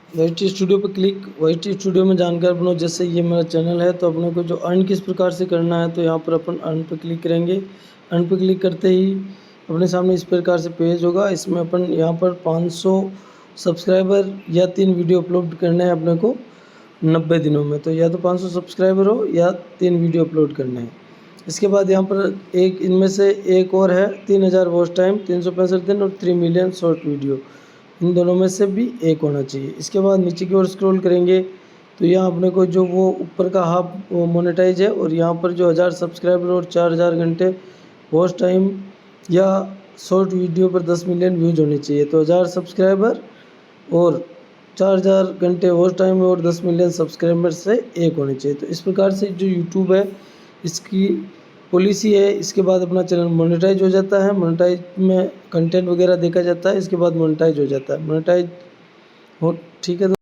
YT studio पे click. YT studio में जानकर अपना, जैसे ये मेरा चैनल है तो अपने को जो अर्न किस प्रकार से करना है तो यहाँ पर अपन अर्न पे क्लिक करेंगे। अर्न पे क्लिक करते ही अपने सामने इस प्रकार से पेज होगा। इसमें अपन यहाँ पर 500 सब्सक्राइबर या 3 वीडियो अपलोड करने हैं अपने को 90 दिनों में। तो या तो 500 सब्सक्राइबर हो या 3 वीडियो अपलोड करने हैं। इसके बाद यहाँ पर एक इनमें से एक और है 3000 वॉच टाइम 365 दिन और 3 मिलियन शॉर्ट वीडियो, इन दोनों में से भी एक होना चाहिए। इसके बाद नीचे की ओर स्क्रॉल करेंगे तो यहाँ अपने को जो वो ऊपर का हाफ वो मोनेटाइज है और यहाँ पर जो 1000 सब्सक्राइबर और 4000 घंटे वॉच टाइम या शॉर्ट वीडियो पर 10 मिलियन व्यूज होने चाहिए। तो 1000 सब्सक्राइबर और 4000 घंटे वॉच टाइम और 10 मिलियन सब्सक्राइबर से एक होने चाहिए। तो इस प्रकार से जो यूट्यूब है इसकी पॉलिसी है। इसके बाद अपना चैनल मोनेटाइज हो जाता है। मोनेटाइज में कंटेंट वगैरह देखा जाता है। इसके बाद मोनेटाइज हो जाता है। मोनेटाइज हो ठीक है।